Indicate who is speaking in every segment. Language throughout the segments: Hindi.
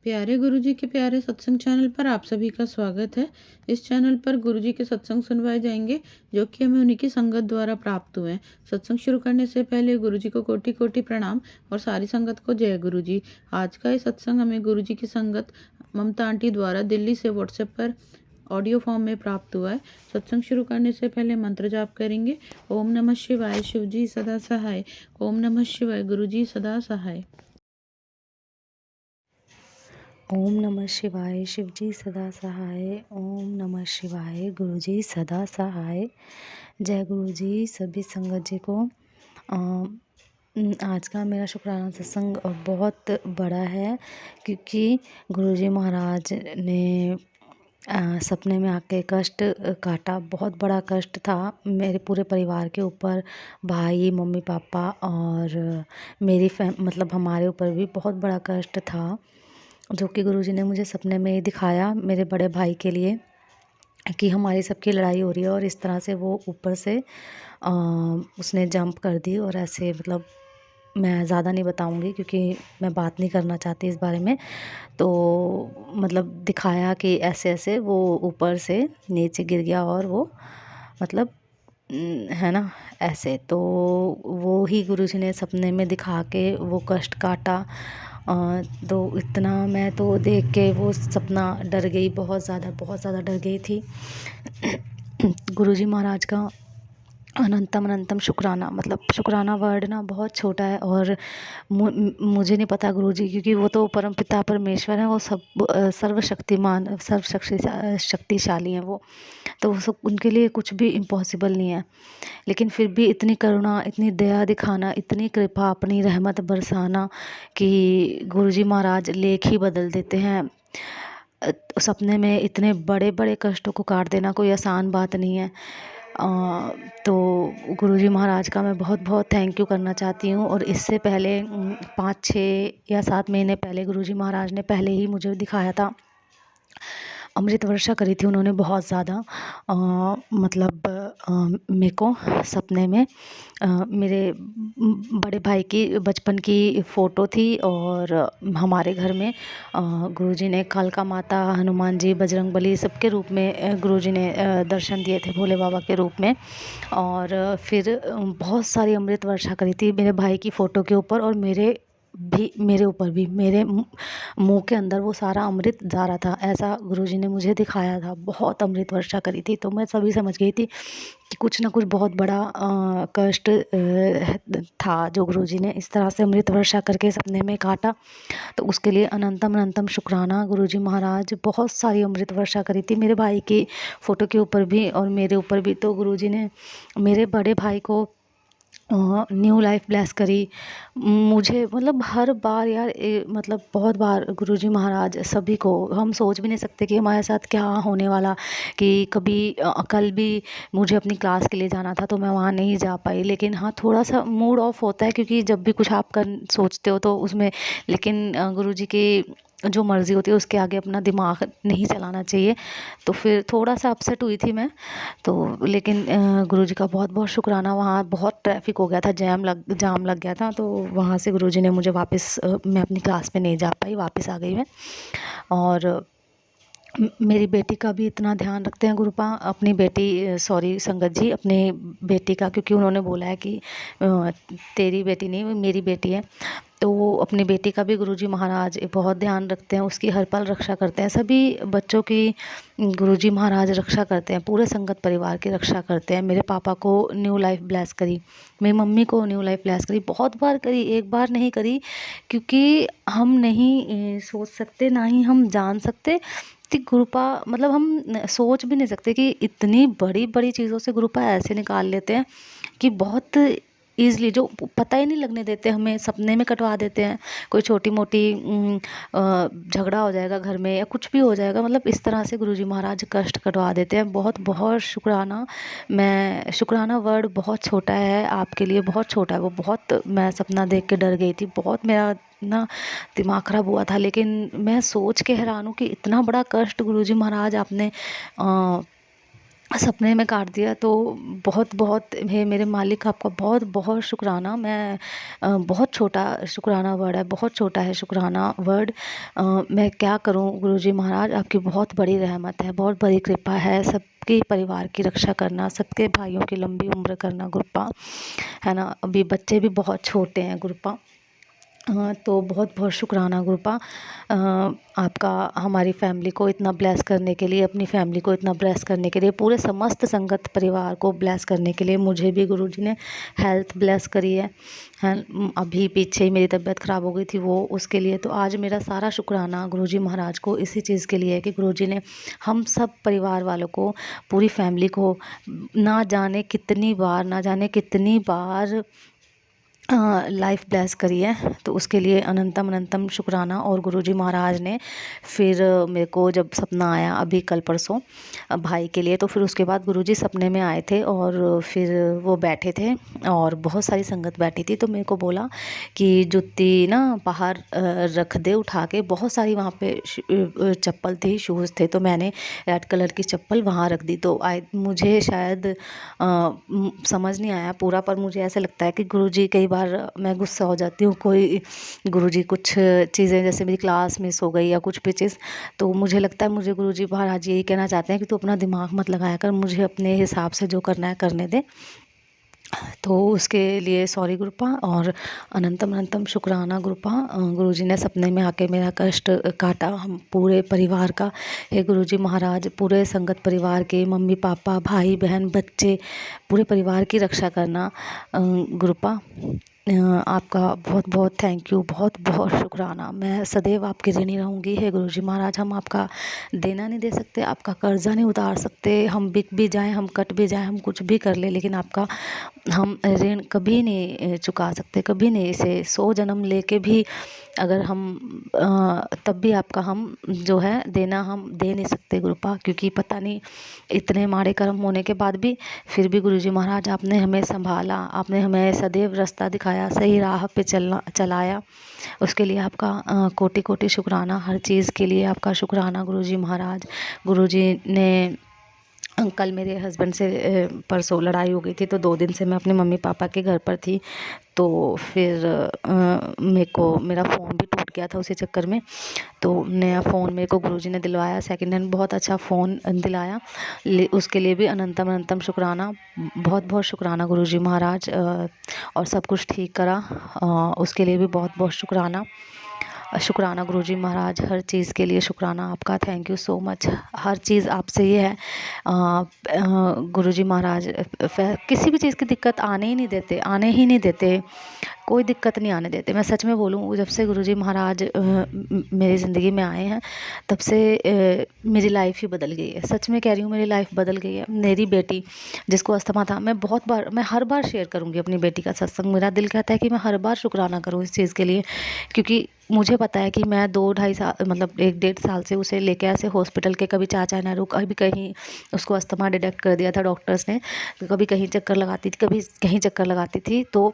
Speaker 1: प्यारे गुरुजी के प्यारे सत्संग चैनल पर आप सभी का स्वागत है। इस चैनल पर गुरुजी के सत्संग सुनवाए जाएंगे जो कि हमें उन्हीं की संगत द्वारा प्राप्त हुए हैं। सत्संग शुरू करने से पहले गुरुजी को कोटि कोटि प्रणाम और सारी संगत को जय गुरुजी। आज का ये सत्संग हमें गुरुजी की संगत ममता आंटी द्वारा दिल्ली से व्हाट्सएप पर ऑडियो फॉर्म में प्राप्त हुआ है। सत्संग शुरू करने से पहले मंत्र जाप करेंगे। ओम नमः शिवाय, शिव जी सदा सहाय। ओम नमः शिवाय, गुरुजी सदा सहाय।
Speaker 2: ओम नमः शिवाय, शिवजी सदा सहाय। ओम नमः शिवाय, गुरुजी सदा सहाय। जय गुरुजी। सभी संगत जी को आज का मेरा शुक्राना सत्संग बहुत बड़ा है, क्योंकि गुरुजी महाराज ने सपने में आके कष्ट काटा। बहुत बड़ा कष्ट था मेरे पूरे परिवार के ऊपर, भाई, मम्मी पापा और मेरी मतलब हमारे ऊपर भी बहुत बड़ा कष्ट था, जो कि गुरुजी ने मुझे सपने में ही दिखाया मेरे बड़े भाई के लिए, कि हमारी सबकी लड़ाई हो रही है। और इस तरह से वो ऊपर से उसने जंप कर दी। और ऐसे मतलब मैं ज़्यादा नहीं बताऊंगी, क्योंकि मैं बात नहीं करना चाहती इस बारे में। तो मतलब दिखाया कि ऐसे ऐसे वो ऊपर से नीचे गिर गया, और वो मतलब है ना, ऐसे। तो वो ही गुरुजी ने सपने में दिखा के वो कष्ट काटा। तो इतना मैं तो देख के वो सपना डर गई, बहुत ज़्यादा डर गई थी। गुरुजी महाराज का अनंतम अनंतम शुक्राना। मतलब शुक्राना वर्ड ना बहुत छोटा है, और मुझे नहीं पता गुरुजी, क्योंकि वो तो परमपिता परमेश्वर है, वो सब सर्वशक्तिमान शक्तिशाली हैं वो। तो वो सब, उनके लिए कुछ भी इम्पॉसिबल नहीं है। लेकिन फिर भी इतनी करुणा, इतनी दया दिखाना, इतनी कृपा, अपनी रहमत बरसाना, कि गुरुजी महाराज लेख ही बदल देते हैं। सपने में इतने बड़े बड़े कष्टों को काट देना कोई आसान बात नहीं है। तो गुरुजी महाराज का मैं बहुत बहुत थैंक यू करना चाहती हूँ। और इससे पहले 5-6 या 7 महीने पहले गुरुजी महाराज ने पहले ही मुझे दिखाया था, अमृत वर्षा करी थी उन्होंने बहुत ज़्यादा। मतलब मेरे को सपने में मेरे बड़े भाई की बचपन की फ़ोटो थी, और हमारे घर में गुरुजी ने कालका माता, हनुमान जी, बजरंगबली सबके रूप में गुरुजी ने दर्शन दिए थे, भोले बाबा के रूप में। और फिर बहुत सारी अमृत वर्षा करी थी मेरे भाई की फ़ोटो के ऊपर, और मेरे ऊपर भी, मेरे मुंह के अंदर वो सारा अमृत जा रहा था, ऐसा गुरुजी ने मुझे दिखाया था। बहुत अमृत वर्षा करी थी, तो मैं सभी समझ गई थी कि कुछ ना कुछ बहुत बड़ा कष्ट था, जो गुरुजी ने इस तरह से अमृत वर्षा करके सपने में काटा। तो उसके लिए अनंतम अनंतम शुक्राना। गुरुजी महाराज बहुत सारी अमृत वर्षा करी थी मेरे भाई की फ़ोटो के ऊपर भी, और मेरे ऊपर भी। तो गुरुजी ने मेरे बड़े भाई को न्यू लाइफ ब्लेस करी। मुझे मतलब हर बार यार मतलब बहुत बार गुरुजी महाराज सभी को, हम सोच भी नहीं सकते कि हमारे साथ क्या होने वाला। कि कभी कल भी मुझे अपनी क्लास के लिए जाना था, तो मैं वहाँ नहीं जा पाई। लेकिन हाँ, थोड़ा सा मूड ऑफ होता है, क्योंकि जब भी कुछ आप कर सोचते हो तो उसमें, लेकिन गुरुजी की जो मर्ज़ी होती है उसके आगे अपना दिमाग नहीं चलाना चाहिए। तो फिर थोड़ा सा अपसेट हुई थी मैं तो। लेकिन गुरुजी का बहुत बहुत शुक्राना। वहाँ बहुत ट्रैफिक हो गया था, जाम लग गया था, तो वहाँ से गुरुजी ने मुझे वापस, मैं अपनी क्लास में नहीं जा पाई, वापस आ गई मैं। और मेरी बेटी का भी इतना ध्यान रखते हैं गुरुपा, अपनी बेटी, सॉरी संगत जी, अपनी बेटी का, क्योंकि उन्होंने बोला है कि तेरी बेटी नहीं, मेरी बेटी है। तो अपनी बेटी का भी गुरुजी महाराज बहुत ध्यान रखते हैं, उसकी हर पल रक्षा करते हैं। सभी बच्चों की गुरुजी महाराज रक्षा करते हैं, पूरे संगत परिवार की रक्षा करते हैं। मेरे पापा को न्यू लाइफ ब्लेस करी, मेरी मम्मी को न्यू लाइफ ब्लेस करी, बहुत बार करी, एक बार नहीं करी। क्योंकि हम नहीं सोच सकते, ना ही हम जान सकते कि गुरुपा, मतलब हम सोच भी नहीं सकते कि इतनी बड़ी बड़ी चीज़ों से गुरुपा ऐसे निकाल लेते हैं, कि बहुत ईज़िली, जो पता ही नहीं लगने देते, हमें सपने में कटवा देते हैं। कोई छोटी मोटी झगड़ा हो जाएगा घर में, या कुछ भी हो जाएगा, मतलब इस तरह से गुरुजी महाराज कष्ट कटवा देते हैं। बहुत बहुत शुक्राना। मैं, शुक्राना वर्ड बहुत छोटा है आपके लिए, बहुत छोटा है वो। बहुत, मैं सपना देख के डर गई थी, बहुत मेरा ना दिमाग ख़राब हुआ था। लेकिन मैं सोच के हैरान हूँ कि इतना बड़ा कष्ट गुरुजी महाराज आपने सपने में काट दिया। तो बहुत बहुत हे मेरे मालिक, आपका बहुत बहुत शुक्राना। मैं बहुत छोटा शुक्राना वर्ड है, बहुत छोटा है शुक्राना वर्ड। मैं क्या करूं गुरुजी महाराज, आपकी बहुत बड़ी रहमत है, बहुत बड़ी कृपा है। सबके परिवार की रक्षा करना, सबके भाइयों की लंबी उम्र करना गुरुपा, है ना। अभी बच्चे भी बहुत छोटे हैं गुरुपा। तो बहुत बहुत शुक्राना गुरुपा, आपका हमारी फैमिली को इतना ब्लेस करने के लिए, अपनी फैमिली को इतना ब्लेस करने के लिए, पूरे समस्त संगत परिवार को ब्लेस करने के लिए। मुझे भी गुरुजी ने हेल्थ ब्लेस करी है। अभी पीछे ही मेरी तबीयत ख़राब हो गई थी, वो उसके लिए। तो आज मेरा सारा शुक्राना गुरुजी महाराज को इसी चीज़ के लिए है कि गुरुजी ने हम सब परिवार वालों को, पूरी फैमिली को ना जाने कितनी बार लाइफ ब्लेस करी है। तो उसके लिए अनंतम अनंतम शुक्राना। और गुरुजी महाराज ने फिर मेरे को जब सपना आया अभी कल परसों भाई के लिए, तो फिर उसके बाद गुरुजी सपने में आए थे और फिर वो बैठे थे और बहुत सारी संगत बैठी थी। तो मेरे को बोला कि जुत्ती ना बाहर रख दे उठा के। बहुत सारी वहाँ पे चप्पल थी, शूज़ थे, तो मैंने रेड कलर की चप्पल वहाँ रख दी। तो मुझे शायद समझ नहीं आया पूरा, पर मुझे ऐसा लगता है कि गुरुजी, कई बार मैं गुस्सा हो जाती हूँ, कोई गुरुजी कुछ चीज़ें, जैसे मेरी क्लास मिस हो गई या कुछ भी चीज़, तो मुझे लगता है मुझे गुरुजी महाराज यही कहना चाहते हैं कि तू अपना दिमाग मत लगाया कर, मुझे अपने हिसाब से जो करना है करने दे। तो उसके लिए सॉरी गुरुपा, और अनंतम अनंतम शुक्राना गुरुपा। गुरुजी ने सपने में आके मेरा कष्ट काटा, हम पूरे परिवार का। हे गुरुजी महाराज, पूरे संगत परिवार के, मम्मी पापा भाई बहन बच्चे, पूरे परिवार की रक्षा करना गुरुपा। आपका बहुत बहुत थैंक यू, बहुत बहुत शुक्राना। मैं सदैव आपकी ऋणी रहूँगी। हे गुरुजी महाराज, हम आपका देना नहीं दे सकते, आपका कर्जा नहीं उतार सकते, हम बिक भी जाएं, हम कट भी जाएं, हम कुछ भी कर ले, लेकिन आपका हम ऋण कभी नहीं चुका सकते, कभी नहीं। इसे 100 जन्म लेके भी अगर हम तब भी आपका हम जो है देना हम दे नहीं सकते गुरुपा, क्योंकि पता नहीं इतने माड़े कर्म होने के बाद भी फिर भी गुरुजी महाराज आपने हमें संभाला, आपने हमें सदैव रास्ता दिखाया, सही राह पे चलाया। उसके लिए आपका कोटि कोटि शुक्राना, हर चीज़ के लिए आपका शुक्राना गुरुजी महाराज। गुरुजी ने कल मेरे हस्बैंड से परसों लड़ाई हो गई थी, तो 2 दिन से मैं अपने मम्मी पापा के घर पर थी। तो फिर मेरे को मेरा फ़ोन भी टूट गया था उसी चक्कर में। तो नया फ़ोन मेरे को गुरुजी ने दिलवाया, सेकंड हैंड बहुत अच्छा फ़ोन दिलाया। उसके लिए भी अनंतम अनंतम शुक्राना, बहुत बहुत शुक्राना गुरुजी महाराज। और सब कुछ ठीक करा, उसके लिए भी बहुत बहुत शुक्राना। शुक्राना गुरुजी महाराज, हर चीज़ के लिए शुक्राना आपका, थैंक यू सो मच। हर चीज़ आपसे ये है गुरुजी महाराज, किसी भी चीज़ की दिक्कत आने ही नहीं देते, आने ही नहीं देते, कोई दिक्कत नहीं आने देते। मैं सच में बोलूँ, जब से गुरुजी महाराज मेरी ज़िंदगी में आए हैं, तब से मेरी लाइफ ही बदल गई है। सच में कह रही हूँ, मेरी लाइफ बदल गई है। मेरी बेटी जिसको अस्थमा था, मैं हर बार शेयर करूँगी अपनी बेटी का सत्संग। मेरा दिल कहता है कि मैं हर बार शुक्राना करूँ इस चीज़ के लिए, क्योंकि मुझे पता है कि मैं 2 ढाई साल, मतलब 1 डेढ़ साल से उसे लेके ऐसे हॉस्पिटल के, कभी चाचा ने रुक, कभी कहीं उसको अस्थमा डिटेक्ट कर दिया था डॉक्टर्स ने, कभी कहीं चक्कर लगाती थी, कभी कहीं चक्कर लगाती थी, तो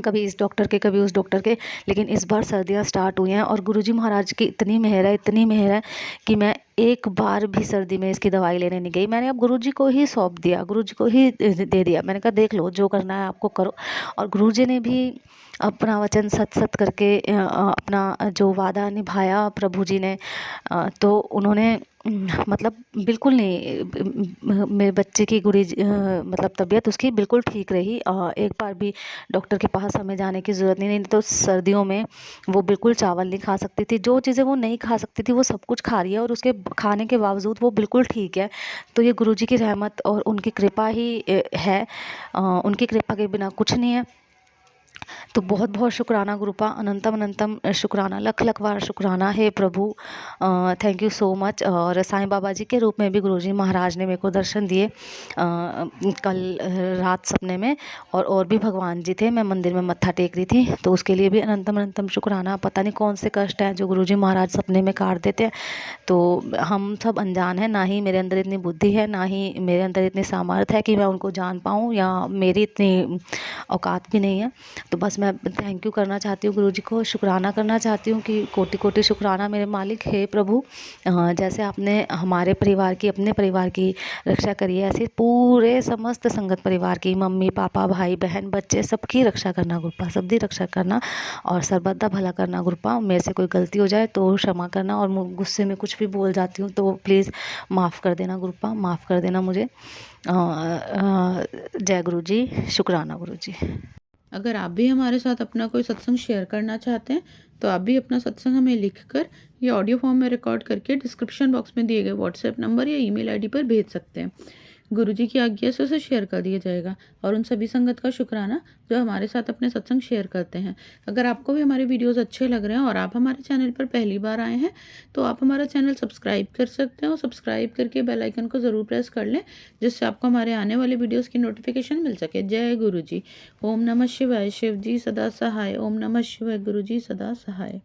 Speaker 2: कभी इस डॉक्टर के कभी उस डॉक्टर के। लेकिन इस बार सर्दियाँ स्टार्ट हुई हैं और गुरुजी महाराज की इतनी मेहर है, इतनी मेहर है कि मैं एक बार भी सर्दी में इसकी दवाई लेने नहीं गई। मैंने अब गुरुजी को ही सौंप दिया, गुरुजी को ही दे दिया। मैंने कहा देख लो, जो करना है आपको करो। और गुरुजी ने भी अपना वचन सच सच करके अपना जो वादा निभाया प्रभु जी ने। तो उन्होंने मतलब बिल्कुल नहीं, मेरे बच्चे की मतलब तबीयत उसकी बिल्कुल ठीक रही। एक बार भी डॉक्टर के पास हमें जाने की ज़रूरत नहीं तो सर्दियों में वो बिल्कुल चावल नहीं खा सकती थी, जो चीज़ें वो नहीं खा सकती थी वो सब कुछ खा रही है, और उसके खाने के बावजूद वो बिल्कुल ठीक है। तो ये गुरुजी की रहमत और उनकी कृपा ही है, उनकी कृपा के बिना कुछ नहीं है। तो बहुत बहुत शुक्राना गुरुपा, अनंतम अनंतम शुक्राना, लख लख बार शुक्राना है प्रभु। Thank you so much. और साईं बाबा जी के रूप में भी गुरुजी महाराज ने मेरे को दर्शन दिए कल रात सपने में, और भी भगवान जी थे। मैं मंदिर में मत्था टेक रही थी, तो उसके लिए भी अनंतम अनंतम शुक्राना। पता नहीं कौन से कष्ट हैं जो गुरुजी महाराज सपने में काट देते हैं। तो हम सब अनजान हैं, ना ही मेरे अंदर इतनी बुद्धि है, ना ही मेरे अंदर इतनी सामर्थ्य है कि मैं उनको जान पाऊँ, या मेरी इतनी औकात भी नहीं है। तो तो बस मैं थैंक यू करना चाहती हूँ गुरुजी को, शुक्राना करना चाहती हूँ कि कोटि कोटि शुक्राना मेरे मालिक। हे प्रभु, जैसे आपने हमारे परिवार की, अपने परिवार की रक्षा करी है, ऐसे पूरे समस्त संगत परिवार की, मम्मी पापा भाई बहन बच्चे सबकी रक्षा करना गुरुपा, सबकी रक्षा करना और सर्वदा भला करना गुरुपा। मेरे से कोई गलती हो जाए तो क्षमा करना, और गुस्से में कुछ भी बोल जाती हूँ तो प्लीज़ माफ़ कर देना गुरुपा, माफ़ कर देना मुझे। जय गुरु जी, शुक्राना गुरु जी।
Speaker 1: अगर आप भी हमारे साथ अपना कोई सत्संग शेयर करना चाहते हैं तो आप भी अपना सत्संग हमें लिखकर या ऑडियो फॉर्म में रिकॉर्ड करके डिस्क्रिप्शन बॉक्स में दिए गए व्हाट्सएप नंबर या ईमेल आईडी पर भेज सकते हैं। गुरुजी की आज्ञा से उसे शेयर कर दिया जाएगा। और उन सभी संगत का शुक्राना जो हमारे साथ अपने सत्संग शेयर करते हैं। अगर आपको भी हमारे वीडियोस अच्छे लग रहे हैं और आप हमारे चैनल पर पहली बार आए हैं तो आप हमारा चैनल सब्सक्राइब कर सकते हैं, और सब्सक्राइब करके बेल आइकन को ज़रूर प्रेस कर लें जिससे आपको हमारे आने वाले वीडियोस की नोटिफिकेशन मिल सके। जय गुरु जी। ओम नमः शिवाय। शिव जी सदा सहाय। ओम नमः शिवाय। गुरु जी सदा सहाय।